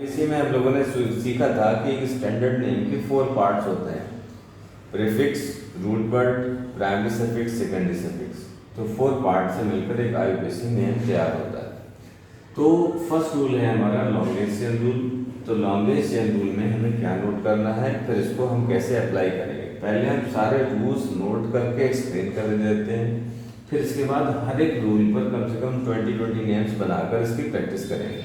इसी में हम लोगों ने सीखा था कि एक स्टैंडर्ड नेम के 4 पार्ट्स होते हैं, prefix, root word, primary suffix, secondary suffix. तो 4 पार्ट से मिलकर एक आईयूपीएसी नेम तैयार होता है। तो फर्स्ट रूल है हमारा लॉन्गेस्ट चेन रूल। तो लॉन्गेस्ट चेन रूल में हमें क्या नोट करना है, फिर इसको हम कैसे अप्लाई करेंगे। पहले हम सारे रूल्स नोट करके एक्सप्लेन कर देते हैं, फिर इसके बाद हर एक रूल पर कम से कम 20 नेम्स बनाकर इसकी प्रैक्टिस करेंगे।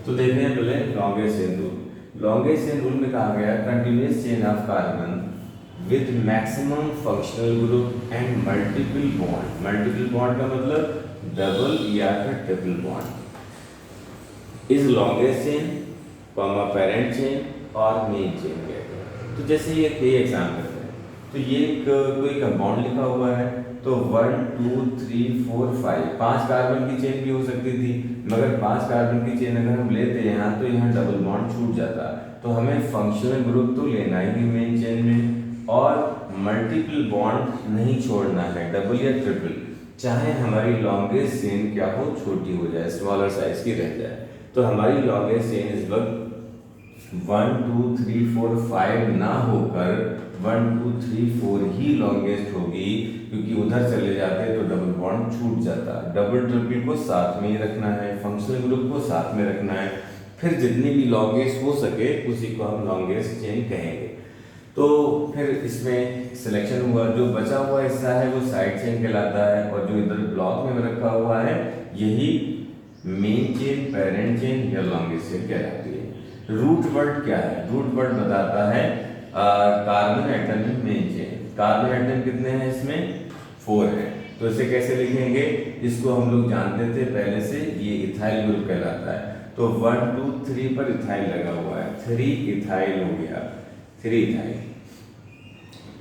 तो देखते हैं पहले longest chain rule. Longest chain rule में कहा गया continuous chain of carbon with maximum functional group and multiple bond. Multiple bond का मतलब डबल या फिर triple bond is longest chain, comma parent chain और मेन चेन कहते हैं। तो जैसे ये एग्जाम करते हैं, तो ये कोई कंपाउंड लिखा हुआ है, तो 1 2 3 4 5 5 कार्बन की चेन भी हो सकती थी, मगर 5 कार्बन की चेन अगर हम लेते हैं यहाँ तो यहाँ डबल बॉन्ड छूट जाता। तो हमें फंक्शनल ग्रुप तो लेना ही मेन चेन में और मल्टीपल बॉन्ड नहीं छोड़ना है, डबल या ट्रिपल, चाहे हमारी लॉन्गेस्ट चेन क्या हो, छोटी हो जाए, स्मॉलर साइज की रह जाए। तो हमारी लॉन्गेस्ट चेन इस वक्त 1 2 3 4 5 ना होकर 1 2 3 4 ही लॉन्गेस्ट होगी, क्योंकि उधर चले जाते तो डबल बॉन्ड छूट जाता। डबल ट्रिपल को साथ में ही रखना है, फंक्शनल ग्रुप को साथ में रखना है, फिर जितनी भी लॉन्गेस्ट हो सके उसी को हम लॉन्गेस्ट चेन कहेंगे। तो फिर इसमें सिलेक्शन हुआ, जो बचा हुआ हिस्सा है वो साइड चेन कहलाता है, और जो इधर ब्लॉक में रखा हुआ है यही मेन चेन, पेरेंट चेन या लॉन्गेस्ट चेन कहलाती है। रूट वर्ड क्या है? रूट वर्ड बताता है कार्बन एटम में मेन चेन। कार्बन एटम कितने हैं इसमें? 4 है। तो इसे कैसे लिखेंगे? इसको हम लोग जानते थे पहले से, ये इथाइल ग्रुप कहलाता है। तो 1 2 3 पर इथाइल लगा हुआ है, 3 इथाइल हो गया, 3 इथाइल।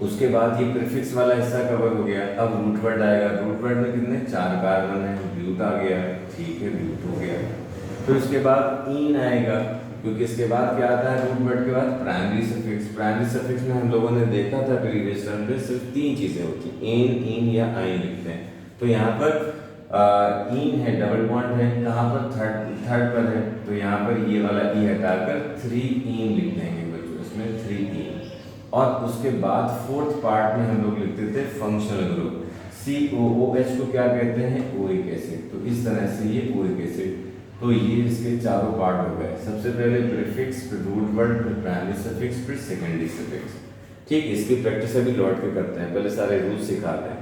उसके बाद ये प्रीफिक्स वाला हिस्सा कवर हो गया। अब रूट वर्ड आएगा। रूट वर्ड में कितने? 4 कार्बन है, ब्यूट आ गया, ठीक है, ब्यूट हो गया। फिर उसके बाद इन आएगा, क्योंकि इसके बाद क्या आता है रूट वर्ड के बाद? Primary suffix. प्राइमरी सफिक्स में हम लोगों ने देखा था प्रीवियस टर्म पे सिर्फ 3 चीजें होती हैं, इन या आइन लिखते हैं। तो यहाँ पर इन है, डबल बॉन्ड है, कहाँ पर? थर्ड पर है, तो यहाँ पर ये वाला ई हटाकर 3 इन लिख देंगे बच्चों, इसमें 3 इन। और उसके बाद फोर्थ पार्ट में हम लोग लिखते थे फंक्शनल ग्रुप। COOH को क्या कहते हैं? Oic acid. तो इस तरह से ये ओइक एसिड। तो ये इसके चारों पार्ट हो गए। सबसे पहले प्रीफिक्स, फिर रूट वर्ड, फिर प्राइमरी सफिक्स, फिर सेकेंडरी सफिक्स। ठीक, इसकी प्रैक्टिस अभी लौट के करते हैं, पहले सारे रूल्स सिखाते हैं।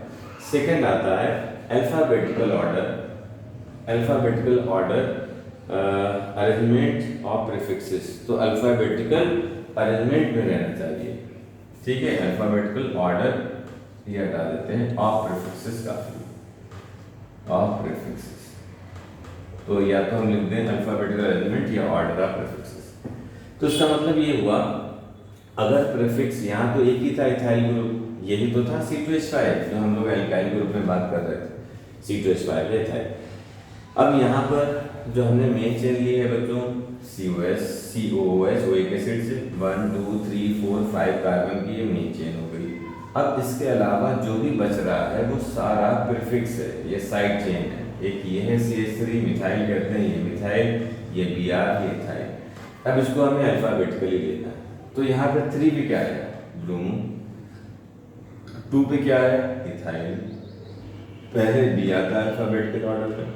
सेकंड आता है alphabetical order. Alphabetical order arrangement of prefixes. तो अल्फाबेटिकल अरेंजमेंट में रहना चाहिए, ठीक है। अल्फाबेटिकल ऑर्डर ये हटा देते हैं, ऑफ प्रीफिक्सेस काफी, ऑफ प्रीफिक्सेस। तो या तो हम लिख दें अल्फाबेटिकल अरेंजमेंट या ऑर्डर ऑफ प्रीफिक्सेस। तो इसका मतलब ये हुआ, अगर प्रीफिक्स यहाँ तो एक ही था, इथाइल ग्रुप, यही तो था C2H5 जो हम लोग एल्काइल ग्रुप में बात कर रहे थे, C2H5 इथाइल। अब यहाँ पर जो हमने मेन चेन ली है बच्चों, COOH ओइक एसिड से 1 2 3 4 5 कार्बन की ये मेन चेन हो गई। अब इसके अलावा जो भी बच रहा है वो सारा प्रीफिक्स है, ये साइड चेन है। एक ये है CH3 मिथाइल कहते हैं, ये मिथाइल, ये Br, ये इथाइल। अब इसको हमें अल्फाबेटिकली लेना है। तो यहाँ पे 3 पे क्या है? ब्रोमो। 2 पे क्या है? इथाइल। पहले B आता है अल्फाबेटिकल ऑर्डर में,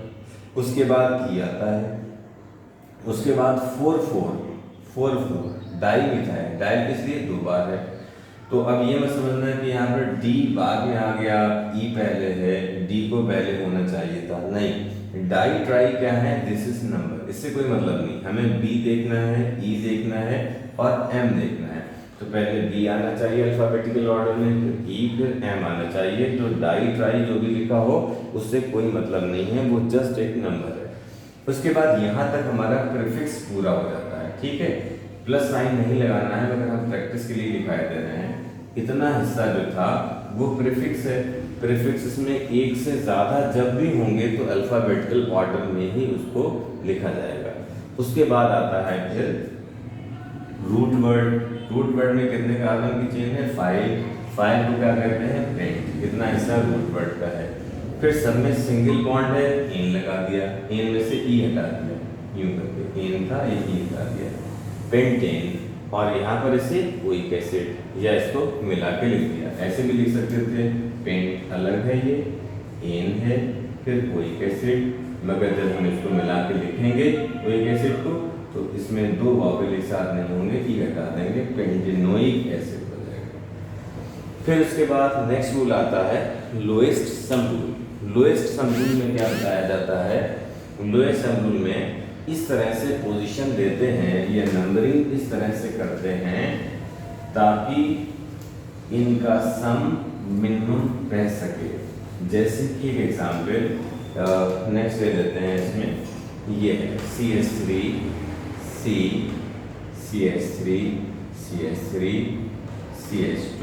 उसके बाद E आता है, उसके बाद 4 डाई मिथाइल। डाई किस लिए? 2 बार है। तो अब ये मत समझना है कि यहाँ पर D बाद में आ गया, E पहले है, D को पहले होना चाहिए था, नहीं। डाई ट्राई क्या है? दिस इज नंबर, इससे कोई मतलब नहीं। हमें B देखना है, E देखना है और M देखना है। तो पहले B आना चाहिए अल्फाबेटिकल ऑर्डर में, फिर E, फिर M आना चाहिए। तो डाई ट्राई जो भी लिखा हो उससे कोई मतलब नहीं है, वो जस्ट एक नंबर है। उसके बाद यहाँ तक हमारा प्रीफिक्स पूरा हो जाता है, ठीक है। प्लस साइन नहीं लगाना है, मगर हम प्रैक्टिस के लिए दिखाई दे रहे हैं। इतना हिस्सा जो था वो प्रीफिक्स है। प्रीफिक्स इसमें एक से ज्यादा जब भी होंगे तो अल्फाबेटिकल ऑर्डर में ही उसको लिखा जाएगा। उसके बाद आता है फिर रूट वर्ड। रूट वर्ड में कितने कार्बन की चेन है? 5 को क्या कहते हैं? पेंट। कितना हिस्सा रूट वर्ड का है। फिर सब में सिंगल बॉन्ड है, इन लगा दिया, इन में से ई हटा दिया, यूं करके इन था, ये ई हटा दिया। पेंटेन, और यहाँ पर इसे ओइक एसिड, या इसको मिला के लिख दिया। ऐसे भी लिख सकते थे, पेंट अलग है, ये एन है, फिर ओइक एसिड, मगर जब हम इसको मिला के लिखेंगे ओइक एसिड को तो इसमें दो वॉवेल एक साथ नहीं होंगे, ई हटा देंगे, पेंटेनोइक एसिड हो जाएगा। फिर उसके बाद नेक्स्ट रूल आता है lowest sum rule. Lowest sum rule में क्या बताया जाता है, लोएस्ट सम रूल में इस तरह से पोजीशन देते हैं, ये नंबरिंग इस तरह से करते हैं ताकि इनका सम मिनिमम रह सके। जैसे कि एक एग्जाम्पल नेक्स्ट ले लेते हैं, इसमें ये है CH3 C CH3 CH3 CH2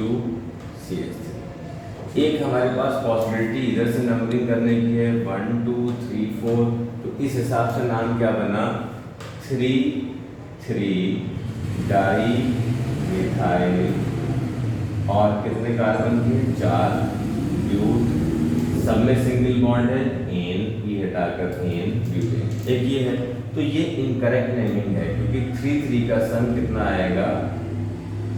CH3। एक हमारे पास पॉसिबिलिटी इधर से नंबरिंग करने की है 1 2 3 4, तो इस हिसाब से नाम क्या बना 3 डाई मिथाइल, और कितने कार्बन के 4 ब्यूट, सब में सिंगल बॉन्ड है एन, ये हटाकर एन ब्यूटेन। एक ये है, तो ये इनकरेक्ट नेमिंग है क्योंकि 3 का सम कितना आएगा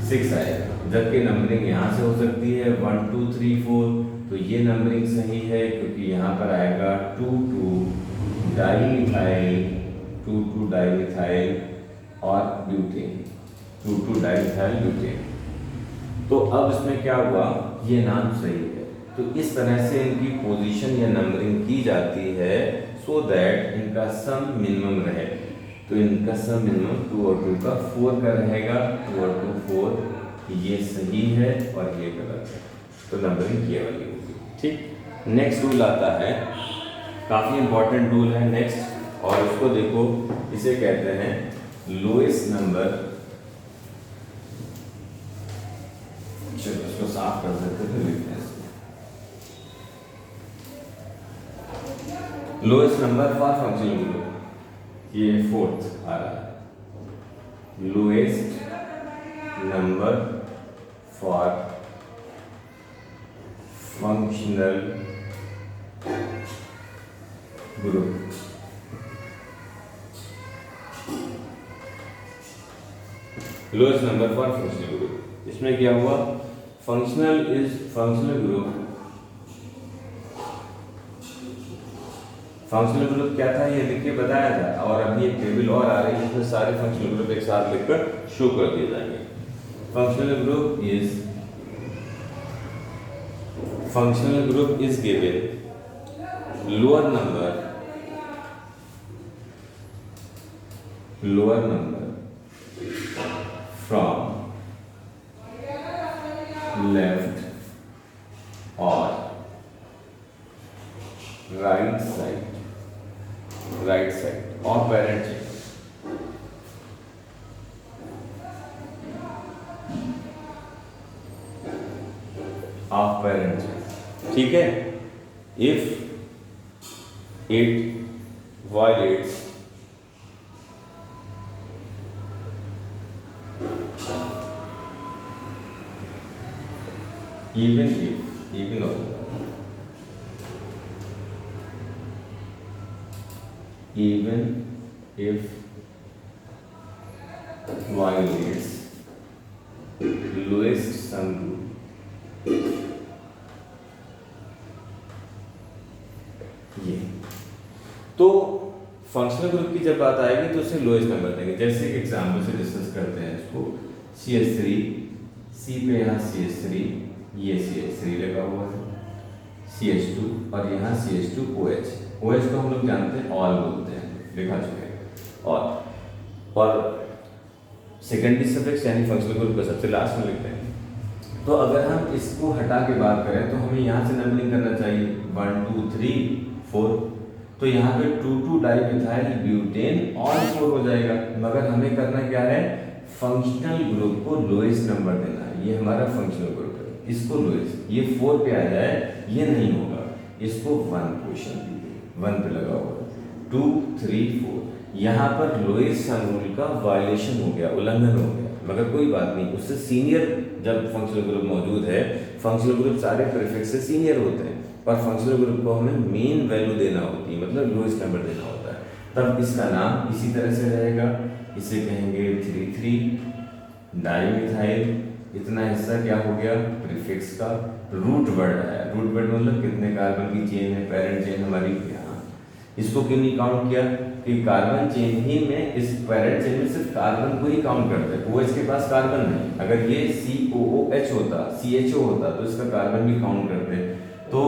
6 आएगा, जबकि नंबरिंग यहाँ से हो सकती है 1 2 3 4, तो ये नंबरिंग सही है क्योंकि यहाँ पर आएगा 2 डाईमिथाइल 2 डाईमिथाइल और ब्यूटेन, 2 डाईमिथाइल ब्यूटेन। तो अब इसमें क्या हुआ, ये नाम सही है। तो इस तरह से इनकी पोजीशन या नंबरिंग की जाती है सो दैट इनका सम मिनिमम रहे। तो इनका सम मिनिमम 2 और 2 का 4 का रहेगा, 2 और 2 4, ये सही है और ये गलत है, तो नंबरिंग ये वाली होगी। ठीक, नेक्स्ट रूल आता है, काफ़ी इंपॉर्टेंट रूल है नेक्स्ट, और उसको देखो, इसे कहते हैं लोएस्ट नंबर। चलो इसको साफ कर देते थे, लिखते हैं lowest number for functional group, ये 4th आ रहा है, lowest number for functional group. Lowest number for functional group, इसमें क्या हुआ, फंक्शनल ग्रुप, फंक्शनल ग्रुप क्या था ये लिख के बताया था, और अभी एक टेबल और आ रही है जिसमें सारे फंक्शनल ग्रुप एक साथ लिखकर शो कर दिए जाएंगे। functional group is given lower number from left or right side or parent chain। of parent chain, ठीक है, if it violates even if violates lowest sum rule, ये तो फंक्शनल ग्रुप की जब बात आएगी तो उसे लोएस्ट नंबर देंगे। जैसे कि एग्जाम्पल से डिस्कस करते हैं इसको, CH3, C पे यहाँ CH3, ये CH3 लगा हुआ है, CH2 और यहाँ CH2OH। OH को हम लोग जानते हैं ऑल बोलते हैं, लिखा चुके हैं, और सेकेंडरी सफिक्स यानी फंक्शनल ग्रुप का सबसे लास्ट में लिखते हैं। तो अगर हम इसको हटा के बात करें तो हमें यहाँ से नंबरिंग करना चाहिए 1 2 3 4, तो यहाँ पे 2 डाईमिथाइल ब्यूटेन और 4 हो जाएगा, मगर हमें करना क्या है, फंक्शनल ग्रुप को लोएस्ट नंबर देना है। ये हमारा फंक्शनल ग्रुप है, इसको लोएस्ट, ये 4 पे आ जाए ये नहीं होगा, इसको 1 पोजीशन दीजिए, 1 पे लगा होगा, 2 3 4, यहाँ पर लोएस्ट सम रूल का वायलेशन हो गया, उल्लंघन हो गया, मगर कोई बात नहीं, उससे सीनियर जब फंक्शनल ग्रुप मौजूद है, फंक्शनल ग्रुप सारे प्रीफिक्स से सीनियर होते हैं, पर फंक्शनल ग्रुप को हमें मेन वैल्यू देना होती है, मतलब लोएस्ट नंबर देना होता है, तब इसका नाम इसी तरह से रहेगा इसे कहेंगे 3,3 डाईमिथाइल। इतना हिस्सा क्या हो गया, प्रीफिक्स का। रूट वर्ड आया, रूट वर्ड मतलब कितने कार्बन की चेन है, पेरेंट चेन हमारी यहाँ। इसको क्यों नहीं काउंट किया कि कार्बन चेन ही में, इस पेरेंट चेन में सिर्फ कार्बन को ही काउंट करते हैं, OH के पास कार्बन नहीं। अगर ये COOH होता, CHO होता तो इसका कार्बन भी काउंट करते। तो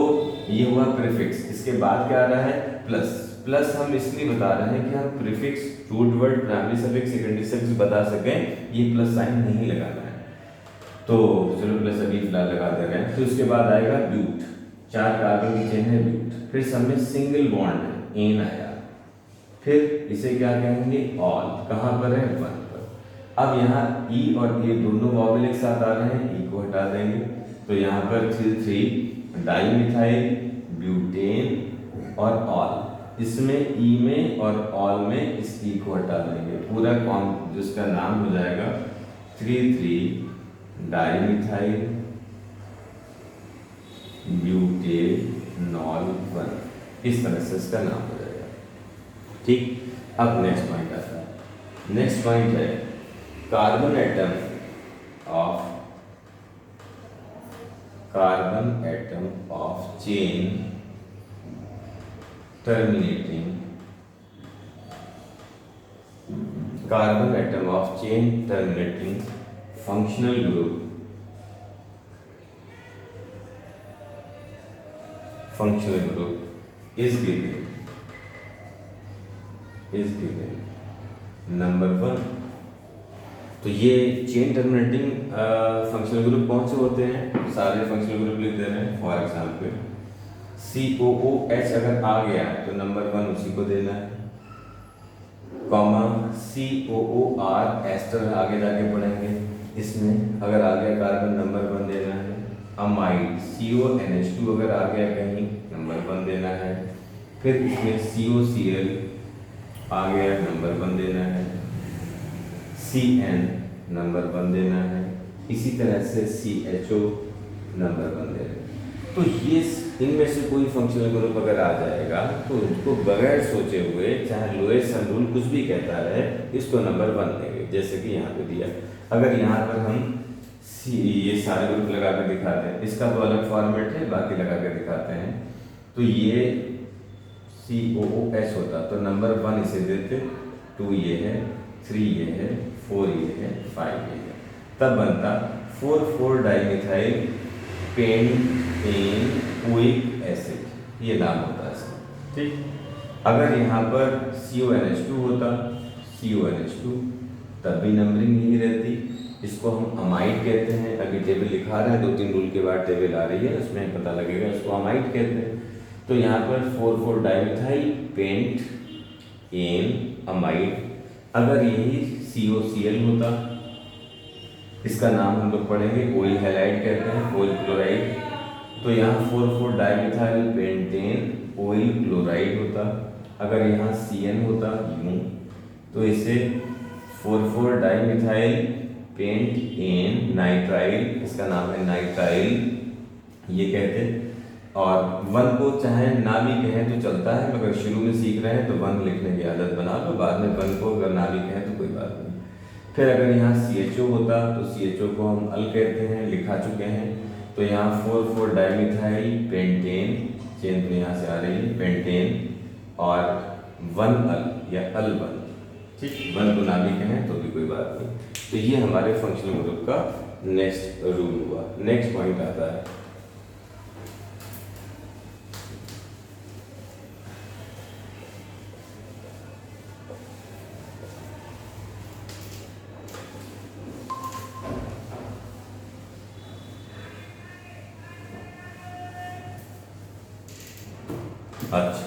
ये हुआ प्रीफिक्स। इसके बाद क्या आ रहा है, प्लस। प्लस हम इसलिए बता रहे हैं कि हम prefix, root word, primary suffix, secondary suffix बता सकें, ये प्लस साइन नहीं लगाना है। तो चलो प्लस अभी फिलहाल लगा दे रहे हैं। तो इसके बाद आएगा ब्यूट, 4 कार्बन की चेन है ब्यूट। फिर सब में सिंगल बॉन्ड है, एन आया। फिर इसे क्या कहेंगे, ऑल। कहाँ पर है, 1 पर। अब यहाँ ई और ए दोनों वॉवेल एक साथ आ रहे हैं, ई को हटा देंगे। तो यहाँ पर 3,3 डाईमिथाइल, ब्यूटेन और ऑल। इसमें ई में और ऑल में इस ई को हटा देंगे, पूरा कॉम जिसका नाम हो जाएगा 3,3 डाईमिथाइल ब्यूटेनॉल 1। इस तरह से इसका नाम हो जाएगा। ठीक, अब नेक्स्ट पॉइंट आता है। नेक्स्ट पॉइंट है carbon atom of chain terminating functional group is given number 1। तो ये चेन टर्मिनेटिंग फंक्शनल ग्रुप कौन से होते हैं, सारे फंक्शनल ग्रुप लिख दे रहे हैं। फॉर एग्जाम्पल COOH अगर आ गया तो नंबर 1 उसी को देना है, कॉमा COOR एस्टर आगे जाके पढ़ेंगे, इसमें अगर आ गया कार्बन नंबर 1 देना है। अमाइड CONH2 अगर आ गया कहीं, नंबर 1 देना है। फिर इसमें COCl आ गया, नंबर 1 देना है। CN नंबर 1 देना है। इसी तरह से CHO नंबर 1 देना है। तो ये इनमें से कोई फंक्शनल ग्रुप अगर आ जाएगा तो उसको बगैर सोचे हुए, चाहे लोएस्ट सम रूल कुछ भी कहता है, इसको नंबर 1 देंगे। जैसे कि यहाँ पे दिया, अगर यहाँ पर हम ये सारे ग्रुप लगा कर दिखाते हैं, इसका तो अलग फॉर्मेट है, बाकी लगा कर दिखाते हैं। तो ये COOH होता तो नंबर 1 इसे देते, 2 ये है, 3 ये है, 4 ये है, 5 ये है। तब बनता 4,4 डाईमिथाइल पेंटेनोइक एसिड, ये नाम होता है इसका। ठीक, अगर यहाँ पर CONH2 होता, CONH2, तब भी नंबरिंग नहीं रहती। इसको हम अमाइड कहते हैं। अभी टेबल लिखा रहे हैं, 2-3 रूल के बाद टेबल आ रही है, उसमें पता लगेगा, इसको अमाइड कहते हैं। तो यहाँ पर 4,4 डाईमिथाइल पेंट एन अमाइड। अगर यही COCl होता, इसका नाम हम लोग पढ़ेंगे ऑयल हैलाइड कहते हैं, ऑयल क्लोराइड। तो यहाँ 4,4 डाईमिथाइल पेंटेन ऑयल क्लोराइड होता। अगर यहाँ CN होता यूं, तो इसे 4,4 डाईमिथाइल पेंट एन नाइट्राइल, इसका नाम है नाइट्राइल, ये कहते। और 1 को चाहे ना भी कहें तो चलता है, मगर शुरू में सीख रहे हैं तो 1 लिखने की आदत बना लो, बाद में 1 को अगर ना भी कहें तो कोई बात नहीं। फिर अगर यहाँ CHO होता तो CHO को हम अल कहते हैं, लिखा चुके हैं। तो यहाँ 4,4 डाईमिथाइल पेंटेन, चेन तो यहाँ से आ रही है, पेंटेन और 1 अल या अल 1। ठीक, 1 को ना भी कहें तो भी कोई बात नहीं। तो ये हमारे फंक्शनल ग्रुप का नेक्स्ट रूल हुआ। नेक्स्ट पॉइंट आता है अच्छा,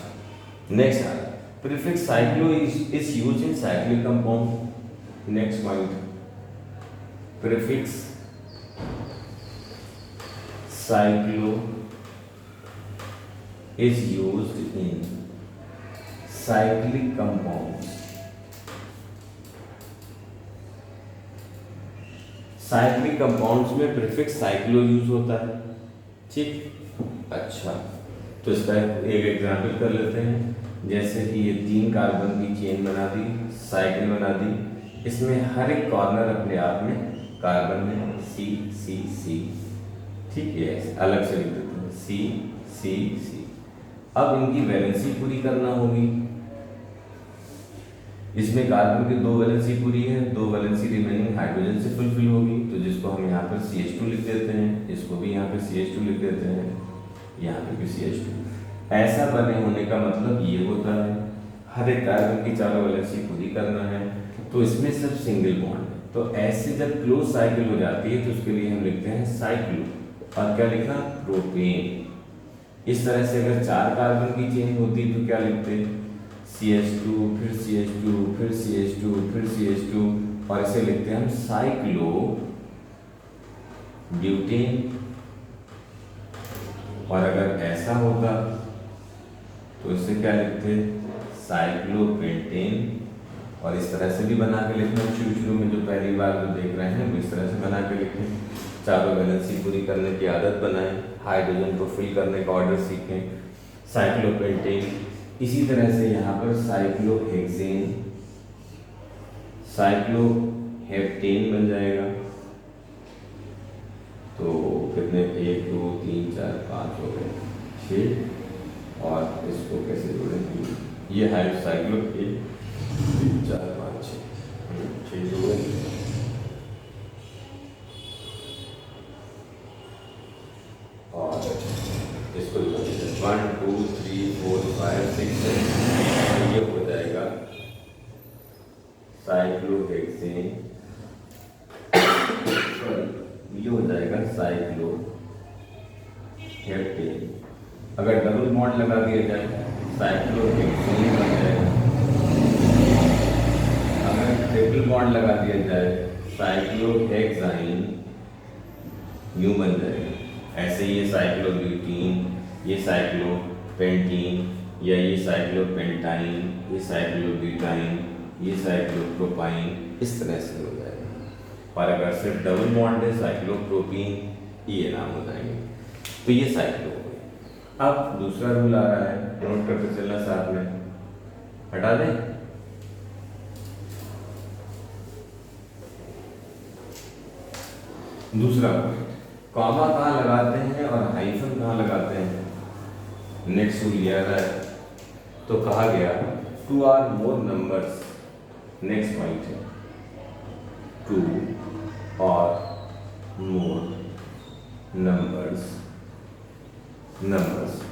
नेक्स्ट आ रहा है prefix cyclo is used in cyclic compound. Next point, prefix cyclo is used in cyclic compounds. Cyclic compounds में प्रीफिक्स साइक्लो यूज होता है। ठीक, अच्छा, तो इसका एक एग्जाम्पल कर लेते हैं। जैसे कि ये 3 कार्बन की चेन बना दी, साइकिल बना दी। इसमें हर एक कॉर्नर अपने आप में कार्बन में सी सी सी, ठीक है, अलग से लिख देते हैं सी सी सी। अब इनकी वैलेंसी पूरी करना होगी। इसमें कार्बन की 2 वैलेंसी पूरी है, 2 वैलेंसी रिमेनिंग हाइड्रोजन से फुलफिल होगी, तो जिसको हम यहाँ पर CH2 लिख देते हैं, इसको भी यहाँ पे CH2 लिख देते हैं, यहाँ पे भी CH2। ऐसा बने होने का मतलब ये होता है हर एक कार्बन की 4 वैलेंसी पूरी करना है, तो इसमें सब सिंगल बॉन्ड है। तो ऐसे जब क्लोज साइकिल हो जाती है तो उसके लिए हम लिखते हैं साइक्लो, और क्या लिखा, प्रोपेन। इस तरह से अगर 4 कार्बन की चेन होती तो क्या लिखते, CH2 फिर CH2 फिर CH2 फिर CH2, और इसे लिखते हैं हम साइक्लो ब्यूटेन। और अगर ऐसा होता तो इसे क्या लिखते, साइक्लोपेंटेन। और इस तरह से भी बना के लिखना, शुरू में जो पहली बार जो देख रहे हैं इस तरह से बना के लिखें, चारों वैलेंसी पूरी करने की आदत बनाएं, हाइड्रोजन को फिल करने का ऑर्डर सीखें, साइक्लोपेंटेन। इसी तरह से यहाँ पर साइक्लोहेक्सेन, साइक्लोहेप्टेन बन जाएगा। तो कितने, 1 2 3 4 5 हो गए, 6। और इसको कैसे जोड़ेंगे, ये है साइक्लो 1 3 4 5 6 हो गए। और इसको 1 2 3 4 5 6 7, ये हो जाएगा साइक्लोहेक्सेन, ये हो जाएगा साइक्लोहेप्टेन। अगर डबल बॉन्ड लगा दिया जाए साइक्लोहेक्सेन बन जाएगा, अगर ट्रिपल बॉन्ड लगा दिया जाए साइक्लोहेक्साइन यूं बन जाएगा। ऐसे ये साइक्लोब्यूटीन, ये साइक्लोपेंटीन, या ये साइक्लोपेंटाइन, ये साइक्लोब्यूटाइन, ये साइक्लोप्रोपाइन, इस तरह से हो जाएगा। और अगर सिर्फ डबल बॉन्ड है साइक्लोप्रोपीन, ये नाम हो जाएंगे। तो ये साइक्लो हो गए। अब दूसरा रूल आ रहा है, नोट करके चलना साथ में, हटा दें। दूसरा पॉइंट, कॉमा कहाँ लगाते हैं और हाइफन कहाँ लगाते हैं। नेक्स्ट रूल ये आ रहा है, तो कहा गया 2 or more numbers, next point है 2 or more numbers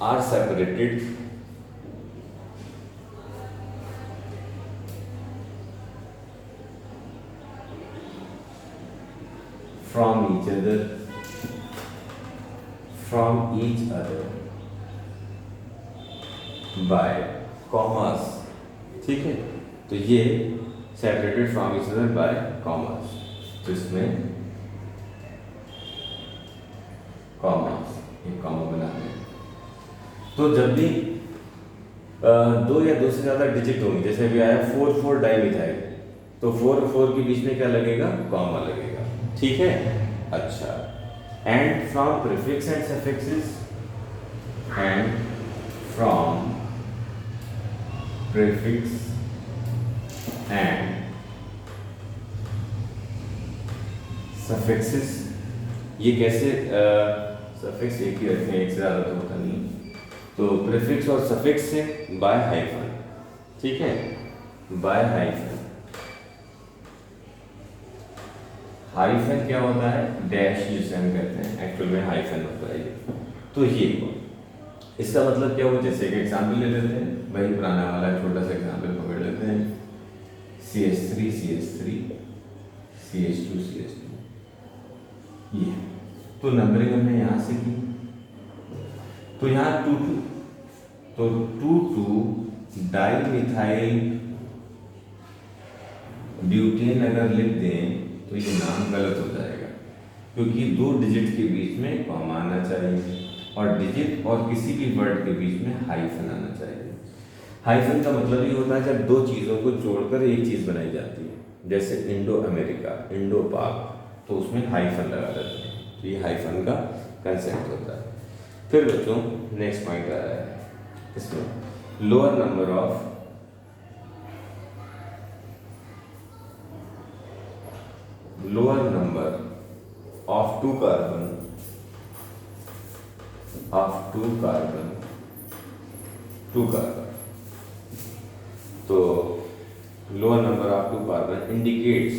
are separated from each other by commas, ठीक है। तो ये separated from each other by commas, तो इसमें commas, एक कॉमा बना है। तो जब भी 2 या 2 से ज़्यादा डिजिट होंगे, जैसे अभी आया 4,4 डाइमिथाइल, तो 4 और 4 के बीच में क्या लगेगा, कॉमा लगेगा, ठीक है। अच्छा, and from prefix and suffixes, and from prefix and suffixes, ये कैसे, सफिक्स एक ही रखें, एक से ज़्यादा तो होता नहीं, तो प्रीफिक्स और सफिक्स से बाय हाइफन, ठीक है, बाय हाइफन। हाइफन क्या होता है, डैश जिसे हम कहते हैं, एक्चुअल में हाइफन होता है ये। तो ये इसका मतलब क्या हो, जैसे एक एग्जाम्पल ले लेते हैं, वही पुराना वाला छोटा सा एग्जाम्पल पकड़ लेते हैं, CH3 CH3 CH2 CH2, ये तो नंबरिंग हमने यहाँ से की। तो यहाँ 2,2, तो 2,2 डाइमिथाइल ब्यूटेन अगर लिख दें तो ये नाम गलत हो जाएगा, क्योंकि 2 डिजिट के बीच में कॉमा आना चाहिए, और डिजिट और किसी भी वर्ड के बीच में हाइफन आना चाहिए। हाइफन का मतलब ये होता है जब 2 चीज़ों को जोड़कर एक चीज़ बनाई जाती है, जैसे इंडो अमेरिका, इंडो पाक, तो उसमें हाइफन लगा देते हैं, तो ये हाइफन का कंसेप्ट होता है। फिर बच्चों नेक्स्ट पॉइंट आ रहा है, इसमें lower number of lower number of two carbon तो lower number of two carbon indicates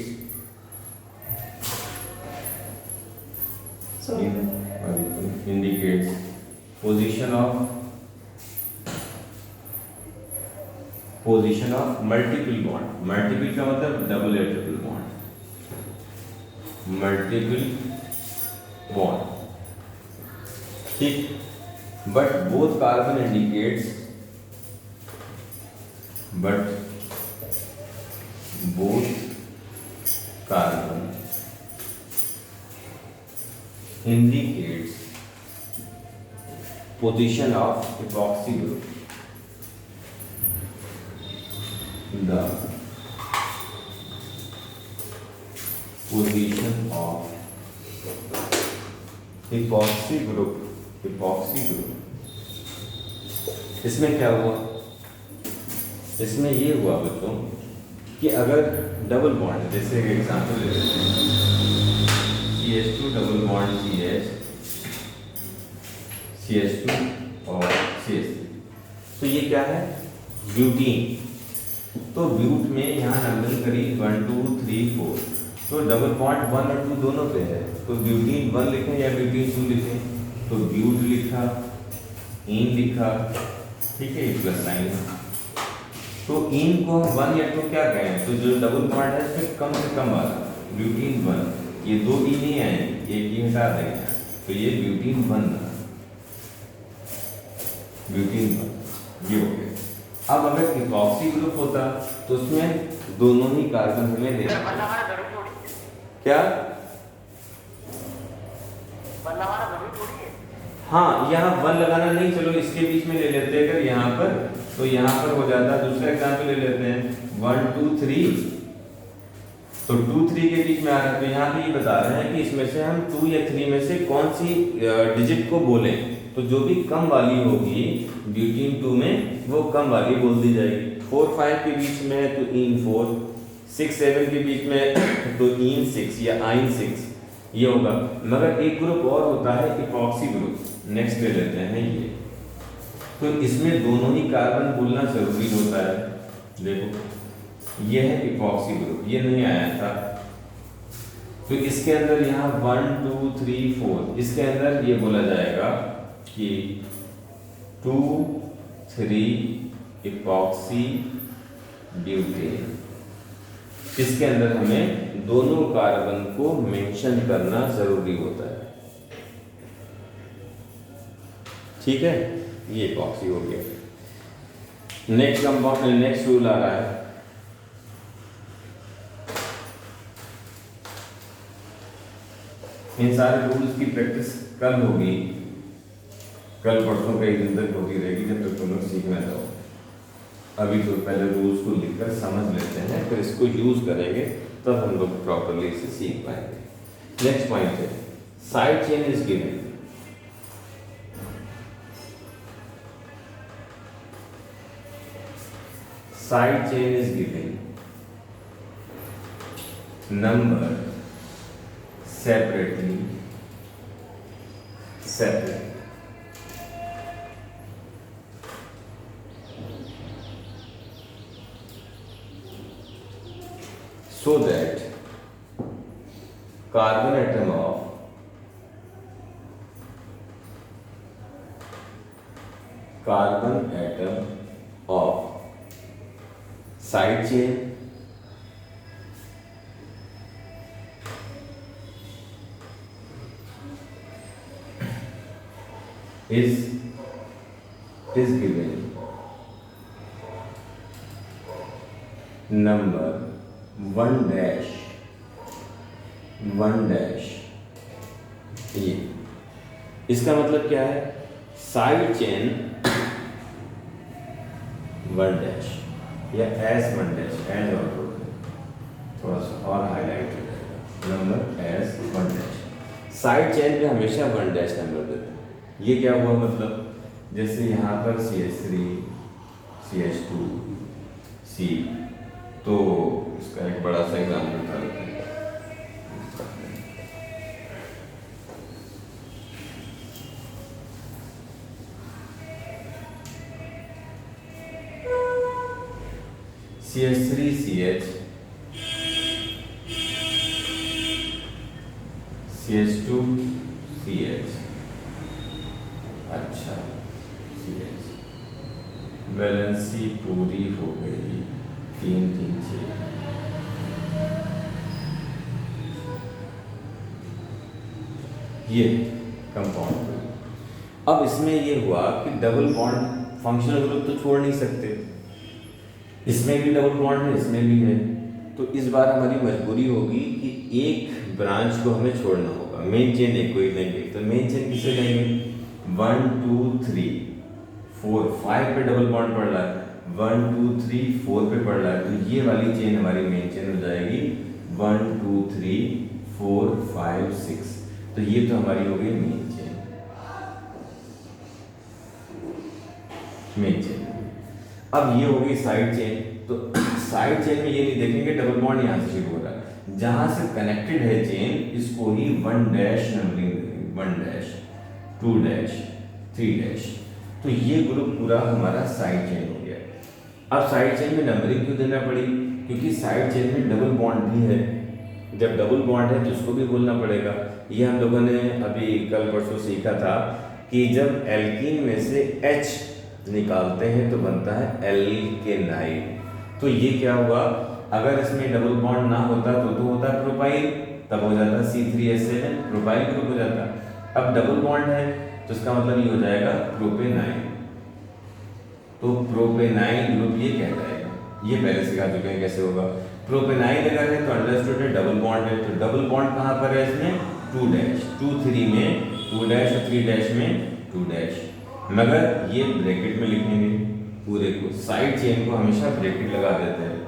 position of multiple bond. Multiple का मतलब डबल या ट्रिपल बॉन्ड, मल्टीपल बॉन्ड, ठीक। But both carbon indicates position of epoxy group. The position of epoxy group. इसमें क्या हुआ? इसमें ये हुआ बच्चों कि अगर डबल बॉन्ड, जैसे एग्जांपल ले लेते हैं CH2 डबल बॉन्ड CH2 और CH3, तो ये क्या है? ब्यूटीन। तो ब्यूट में यहाँ नंबर करीब 1 2 3 4, तो डबल बॉन्ड 1 और 2 दोनों पे है, तो ब्यूटीन 1 लिखें या ब्यूटीन 2 लिखें? तो ब्यूट लिखा, इन लिखा, ठीक है, प्लस साइन। तो इन को 1 या 2 क्या कहें? तो जो डबल बॉन्ड है इसमें कम से कम वाला ब्यूटीन 1, ये 2 ई नहीं आए, एक ही हटा देंगे, तो ये ब्यूटीन 1 बना, ब्यूटीन 1 ये हो गया। अब अगर इपॉक्सी ग्रुप होता तो उसमें दोनों ही कार्बन हमें लेना क्या? हाँ, यहाँ 1 लगाना नहीं, चलो इसके बीच में ले लेते हैं। अगर यहाँ पर तो यहाँ पर हो जाता है। दूसरा एग्जाम्पल ले लेते हैं 1 2 3, तो 2 3 के बीच में आ रहा है, तो यहाँ पे ये बता रहे हैं कि इसमें से हम 2 या 3 में से कौन सी डिजिट को बोलें। तो जो भी कम वाली होगी ब्यूटीन 2 में वो कम वाली बोल दी जाएगी। 4 5 के बीच में है तो इन 4, 6 7 के बीच में तो इन 6 या आइन 6 ये होगा। मगर एक ग्रुप और होता है इपॉक्सी ग्रुप, नेक्स्ट ले लेते हैं ये। तो इसमें दोनों ही कार्बन बोलना जरूरी होता है। देखो ये है इपॉक्सी ग्रुप, ये नहीं आया था, तो इसके अंदर यहाँ 1 2 3 4, इसके अंदर ये बोला जाएगा कि 2 3 इपॉक्सी ब्यूटेन। इसके अंदर हमें दोनों कार्बन को मेंशन करना जरूरी होता है, ठीक है। ये इपॉक्सी हो गया। नेक्स्ट कंपाउंड, नेक्स्ट रूल आ रहा है, इन सारे रूल्स की प्रैक्टिस कल होगी, कल परसों कई दिन तक होती रहेगी जब तक तुम लोग सीखना चाहो। अभी तो पहले रूल्स को लिखकर समझ लेते हैं, फिर इसको यूज करेंगे तब हम लोग प्रॉपर्ली इसे सीख पाएंगे। नेक्स्ट पॉइंट है side chain is given. Side chain is given, number separately, so that carbon atom of side chain is given number 1 dash ये। इसका मतलब क्या है? साइड चेन 1 डैश या एस 1 डैश, एज और थोड़ा सा और हाईलाइट हो जाएगा, number S 1 dash. Side chain में हमेशा 1 डैश नंबर देते हैं। ये क्या हुआ मतलब, जैसे यहाँ पर CH3 CH2 C, तो इसका एक बड़ा सा एग्जाम्पल बता देते हैं। CH3CH, CH2CH, अच्छा CH, वैलेंसी पूरी हो गई, 3 3 6। ये कंपाउंड ग्रुप। अब इसमें ये हुआ कि डबल बॉन्ड फंक्शनल ग्रुप तो छोड़ नहीं सकते, इसमें भी डबल बॉन्ड है, इसमें भी है, तो इस बार हमारी मजबूरी होगी कि एक ब्रांच को हमें छोड़ना होगा। मेन चेन एक को ही लेंगे, तो मेन चेन किसे लेंगे? 1 2 3 4 5 पे डबल बॉन्ड पड़ रहा है, 1 2 3 4 पे पड़ रहा है, तो ये वाली चेन हमारी मेन चेन हो जाएगी 1 2 3 4 5 6। तो ये तो हमारी हो गई मेन चेन, मेन चेन। अब ये हो गई साइड चेन। तो साइड चेन में ये नहीं देखेंगे डबल बॉन्ड यहाँ से शुरू हो रहा है, जहां से कनेक्टेड है चेन इसको ही 1 डैश नंबरिंग देंगे, 1 डैश 2 डैश 3 डैश। तो ये ग्रुप पूरा हमारा साइड चेन हो गया। अब साइड चेन में नंबरिंग क्यों देना पड़ी? क्योंकि साइड चेन में डबल बॉन्ड भी है, जब डबल बॉन्ड है तो उसको भी बोलना पड़ेगा। ये हम लोगों ने अभी कल परसों सीखा था कि जब एल्कीन में से H निकालते हैं तो बनता है एल्केनाइड। तो ये क्या हुआ, अगर इसमें डबल बॉन्ड ना होता तो होता प्रोपाइल, तब हो जाता C3H7, प्रोपाइल ग्रुप हो जाता। अब डबल बॉन्ड है तो इसका मतलब ये हो जाएगा प्रोपेनाइन, तो प्रोपेनाइन ग्रुप ये कहलाएगा। ये पहले सिखा चुके हैं कैसे होगा। प्रोपेनाइन अगर है तो अंडरस्टूड है डबल बॉन्ड है, तो डबल बॉन्ड कहाँ पर है इसमें? 2 डैश 2 3 में 2 डैश और 3 डैश में 2 डैश, मगर ये ब्रैकेट में लिखेंगे पूरे को। साइड चेन को हमेशा ब्रैकेट लगा देते हैं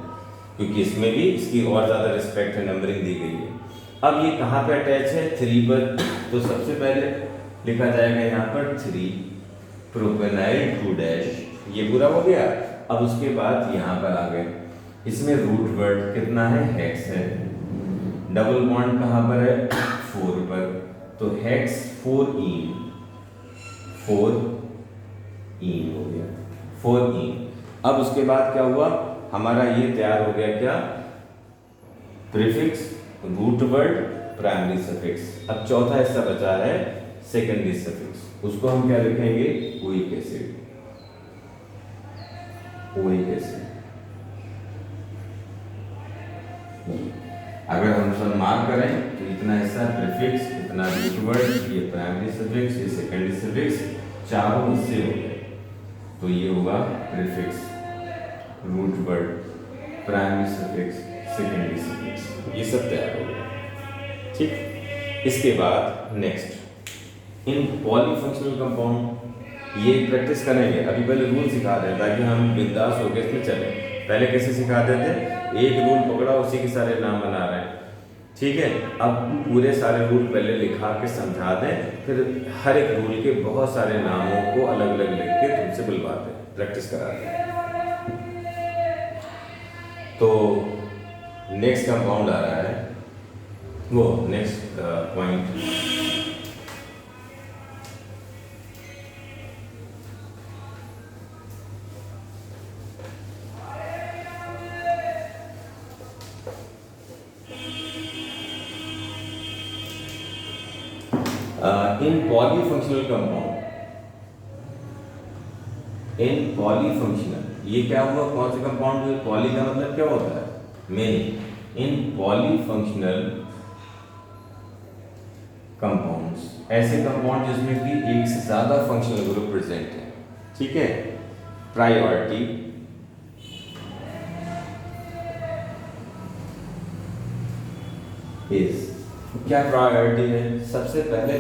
क्योंकि इसमें भी इसकी और ज़्यादा रिस्पेक्ट है, नंबरिंग दी गई है। अब ये कहाँ पे अटैच है? 3 पर, तो सबसे पहले लिखा जाएगा यहाँ पर 3 प्रोपेनाइल 2 डैश, ये पूरा हो गया। अब उसके बाद यहाँ पर आ गए, इसमें रूट वर्ड कितना है? हेक्स है। डबल बॉन्ड कहाँ पर है? 4 पर, तो हेक्स 4 ईन हो गया, 4 ईन। अब उसके बाद क्या हुआ, हमारा ये तैयार हो गया क्या? Prefix, root word, primary suffix. अब चौथा हिस्सा बचा है सेकेंडरी सफिक्स, उसको हम क्या लिखेंगे? Oic acid, oic acid. अगर हम सब मार्क करें तो इतना हिस्सा प्रीफिक्स, इतना रूट वर्ड, ये प्राइमरी सफिक्स, ये सेकेंडरी सफिक्स, चारों हिस्से हो गए। तो ये होगा prefix, root word, primary suffix, secondary suffix, ये सब तैयार हो गया। ठीक, इसके बाद नेक्स्ट इन पॉलीफंक्शनल कंपाउंड, ये प्रैक्टिस करेंगे। अभी पहले रूल सिखा रहे हैं ताकि हम बिंदास होकर इसमें चलें। पहले कैसे सिखाते थे? एक रूल पकड़ा, उसी के सारे नाम बना रहे हैं, ठीक है। अब पूरे सारे रूल पहले लिखा के समझा दें, फिर हर एक रूल के बहुत सारे नामों को अलग अलग लिख के तुमसे बुलवाते हैं, प्रैक्टिस कराते हैं। तो नेक्स्ट कंपाउंड आ रहा है, वो next point in polyfunctional compound, in polyfunctional, ये क्या हुआ? कौन से कंपाउंड हुए? पॉली का मतलब क्या होता है? मेनी। इन पॉलीफंक्शनल कंपाउंड्स, ऐसे कंपाउंड जिसमें कि एक से ज्यादा फंक्शनल ग्रुप प्रेजेंट है, ठीक है। प्रायोरिटी इज, क्या प्रायोरिटी है? सबसे पहले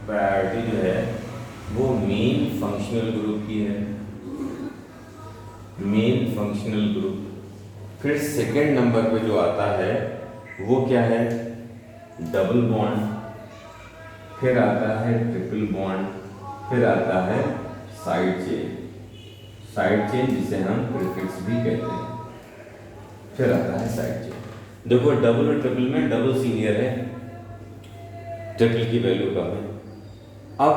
प्रायोरिटी जो है वो मेन फंक्शनल ग्रुप की है, मेन फंक्शनल ग्रुप। फिर सेकंड नंबर पे जो आता है वो क्या है? डबल बॉन्ड, फिर आता है ट्रिपल बॉन्ड, फिर आता है साइड चेन, साइड चेन जिसे हम प्रीफिक्स भी कहते हैं, फिर आता है साइड चेन। देखो डबल और ट्रिपल में डबल सीनियर है, ट्रिपल की वैल्यू कम है। अब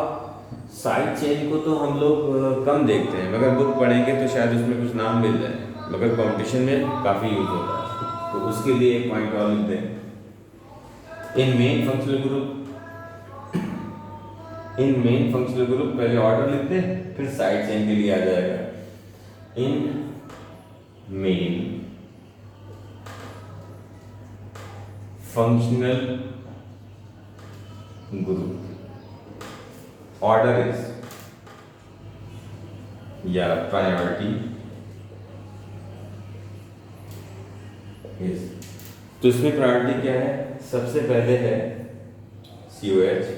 साइड चेन को तो हम लोग कम देखते हैं, मगर बुक पढ़ेंगे तो शायद उसमें कुछ नाम मिल जाए, मगर कंपटीशन में काफ़ी यूज होता है। तो उसके लिए एक पॉइंट और लिख दें, इन मेन फंक्शनल ग्रुप पहले ऑर्डर लिखते हैं, फिर साइड चेन के लिए आ जाएगा। इन main functional group order is या प्रायोरिटी इज, तो इसमें प्रायोरिटी क्या है, सबसे पहले है COH,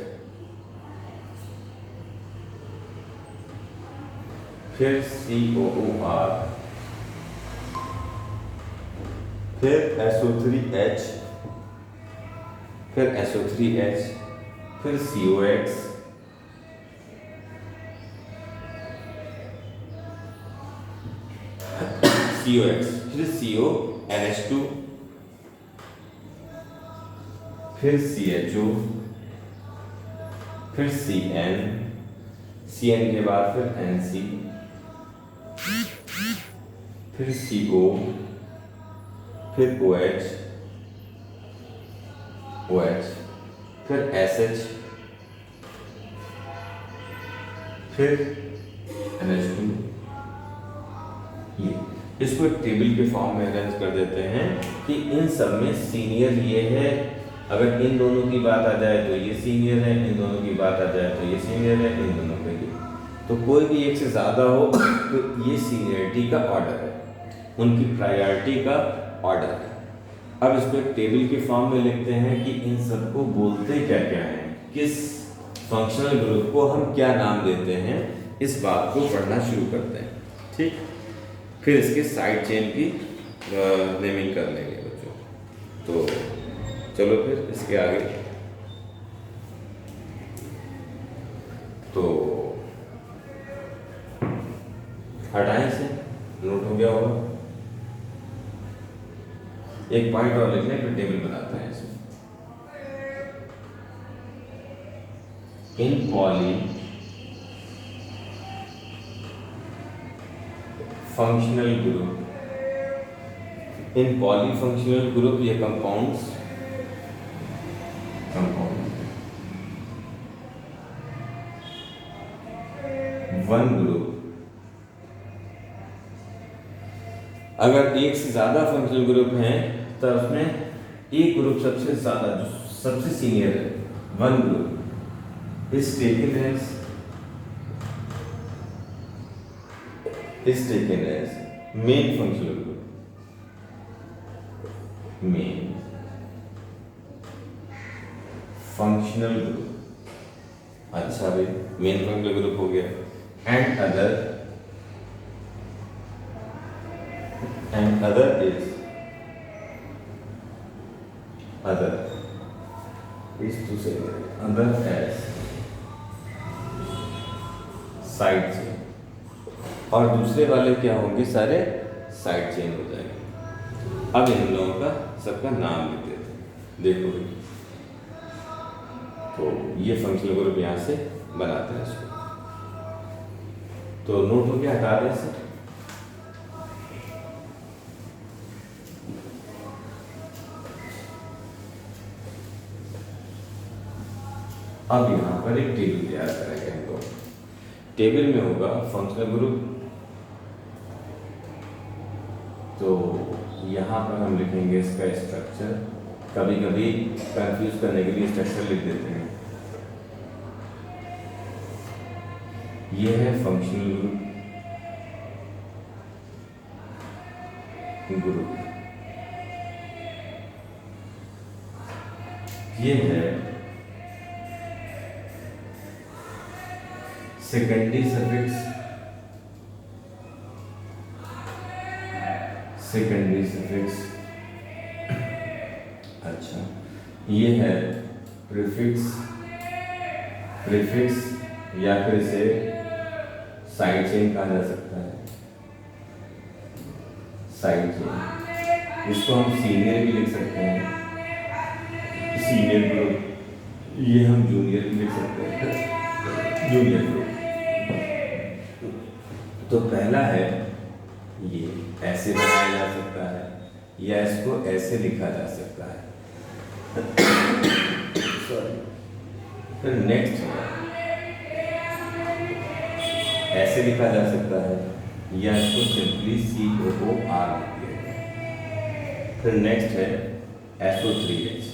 फिर COOR, फिर SO3H, फिर SO3H, फिर COX, फिर CONH2, फिर CHO, फिर CN के बाद फिर NC, फिर CO, फिर OH, फिर SH, फिर NH2। ये इसको एक टेबल के फॉर्म में अरेंज कर देते हैं कि इन सब में सीनियर ये है, अगर इन दोनों की बात आ जाए तो ये सीनियर है, इन दोनों की बात आ जाए तो ये सीनियर है, इन दोनों के लिए तो कोई भी एक से ज़्यादा हो तो ये सीनियरिटी का ऑर्डर है, उनकी प्रायोरिटी का ऑर्डर है। अब इसको एक टेबल के फॉर्म में लिखते हैं कि इन सबको बोलते क्या क्या हैं, किस फंक्शनल ग्रुप को हम क्या नाम देते हैं, इस बात को पढ़ना शुरू करते हैं। ठीक, फिर इसके साइड चेन की नेमिंग कर लेंगे बच्चों। तो चलो फिर इसके आगे, तो हटाएं से, नोट हो गया होगा। एक पॉइंट और लिख लें, फिर टेबल बनाते हैं इसमें। इन पॉली फंक्शनल ग्रुप ये कंपाउंड्स वन ग्रुप, अगर एक से ज्यादा फंक्शनल ग्रुप हैं तो उसमें एक ग्रुप सबसे ज्यादा जो सबसे सीनियर है, one group is taken as main functional group, main functional group. अच्छा भाई, मेन फंक्शनल ग्रुप हो गया। And other is to say other as side chain, और दूसरे वाले क्या होंगे, सारे साइड चेन हो जाएंगे। अब इन लोगों का सबका नाम लिख देते हैं। देखो तो ये फंक्शनल ग्रुप यहाँ से बनाते हैं इसको, तो नोट हो गया, हटा दें इसे। अब यहाँ पर एक टेबल तैयार करेंगे हम लोग। टेबल में होगा फंक्शनल ग्रुप, तो यहाँ पर हम लिखेंगे इसका स्ट्रक्चर। कभी कभी कंफ्यूज करने के लिए स्ट्रक्चर लिख देते हैं। ये है फंक्शनल ग्रुप, ये है सेकेंडरी सफिक्स, अच्छा ये है प्रीफिक्स या फिर इसे साइड चेन कहा जा सकता है, साइड चेन। इसको हम सीनियर भी लिख सकते हैं, सीनियर ग्रुप। ये हम जूनियर भी लिख सकते हैं, जूनियर ग्रुप। तो पहला है ये ऐसे बनाया जा सकता है या इसको ऐसे लिखा जा सकता है। सॉरी। फिर नेक्स्ट ऐसे लिखा जा सकता है या इसको सिंपली COOR लिख दिया जाए। फिर नेक्स्ट है SO3H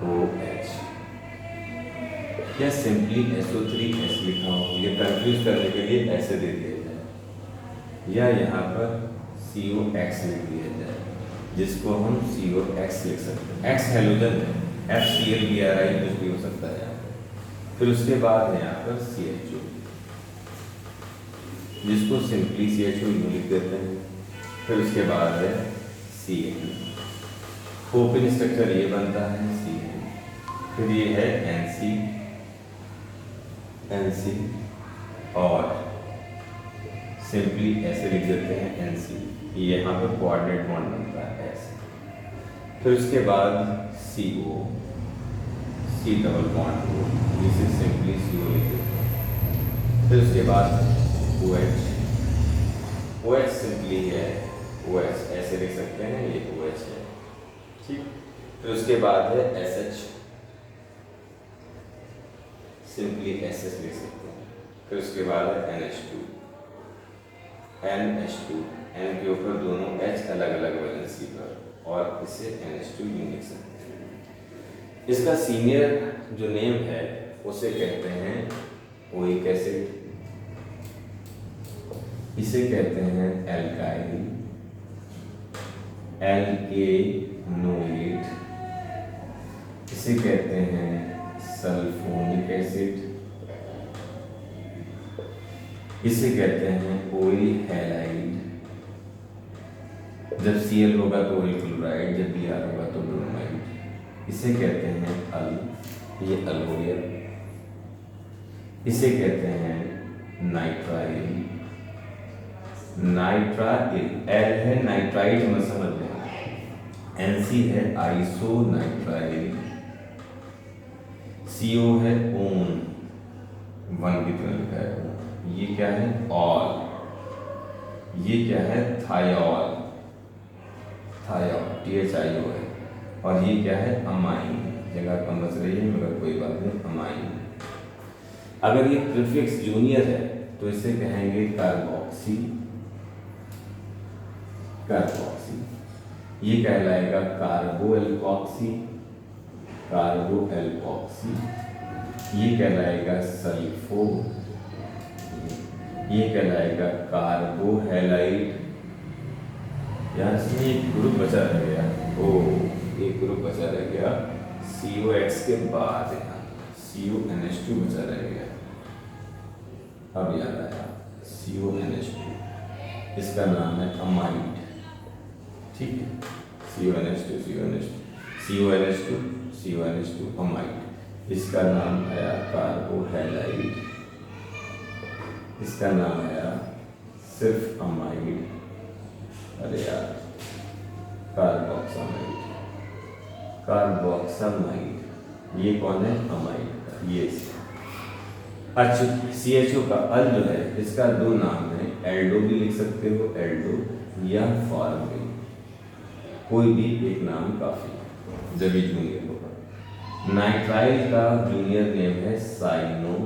OH या सिंपली SO3H लिखा हो, ये कंफ्यूज करने के लिए ऐसे दे दिया जाए, या यहाँ पर COX लिख दिया जाए जिसको हम COX लिख सकते हैं। X हैलोजन है, FClBrI कुछ भी हो सकता है यहाँ पर। फिर उसके बाद है यहाँ पर CHO जिसको सिंपली CHO लिख देते हैं। फिर उसके बाद है CN, ओपन स्ट्रक्चर ये बनता है CN। फिर ये है NC और सिंपली ऐसे लिख देते हैं NC, ये यहाँ पर कोऑर्डिनेट बॉन्ड बनता है ऐसे। फिर उसके बाद CO, C double bond O, जिसे सिंपली CO लिख देते हैं। फिर उसके बाद OH सिंपली है OH, ऐसे लिख सकते हैं, ये OH है, ठीक। फिर उसके बाद है SH, सिंपली SS लिख सकते हैं। फिर उसके बाद है NH2, N के ऊपर दोनों H अलग अलग वैलेंसी पर, और इसे NH2 यूं लिख सकते हैं। इसका सीनियर जो नेम है उसे कहते हैं ओइक एसिड, इसे कहते हैं एल्काइल, एल्केनोएट, इसे कहते हैं सल्फोनिक एसिड, इसे कहते हैं ओइल हैलाइड, जब Cl होगा तो ओइल क्लोराइड, जब Br होगा तो ब्रोमाइड, इसे कहते हैं अल, ये अल हो गया। इसे कहते हैं नाइट्राइल, एल है नाइट्राइड मत समझ लेना, NC है आइसोनाइट्राइल, CO है ओन, 1 की तरह लिखा है, ये क्या है ऑल, ये क्या है थायोल, THIO है, और ये क्या है अमाइन, जगह कम बच रही है मगर कोई बात नहीं, अमाइन। अगर ये प्रीफिक्स जूनियर है तो इसे कहेंगे कार्बोक्सी, ये कहलाएगा कार्बो एल्कोक्सी, ये कहलाएगा सल्फो, ये कहलाएगा कार्बो हैलाइड। यहाँ से एक ग्रुप बचा रह गया, एक ग्रुप बचा रह गया COX के बाद, यहाँ CONH2 बचा रह गया, अब याद आया CONH2, इसका नाम है अमाइड, ठीक है, CONH2 अमाइड। इसका नाम आया कार्बोहैलाइड, इसका नाम आया सिर्फ अमाइड, अरे यार कार्बोक्सामाइड, ये कौन है अमाइड, ये अच्छा। CHO का अल जो है इसका 2 नाम है, एल्डो भी लिख सकते हो, एल्डो या फॉर्मिल, कोई भी एक नाम काफी, जब जूनियर होगा। नाइट्राइल का जूनियर नेम है साइनो,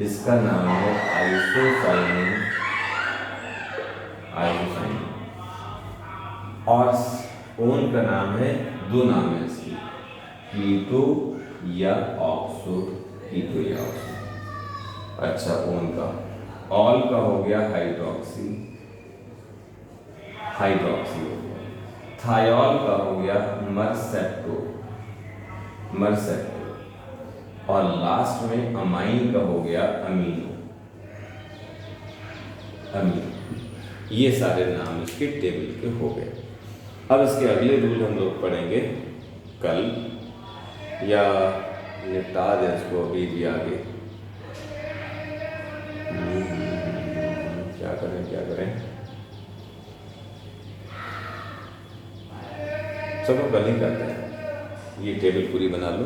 इसका नाम है आइसोसाइनो, और ओन का नाम है, 2 नाम है इसकी, कीटो या ऑक्सो, कीटो या ऑक्सो। अच्छा, ओन का, ऑल का हो गया हाइड्रोक्सी हो गया, थायोल का हो गया मरसेप्टो, और लास्ट में अमाइन का हो गया अमीनो। ये सारे नाम इसके टेबल के हो गए। अब इसके अगले रूल हम लोग पढ़ेंगे कल, या निपटा दें इसको अभी भी आगे। क्या करें चलो कल ही करते हैं, ये टेबल पूरी बना लो।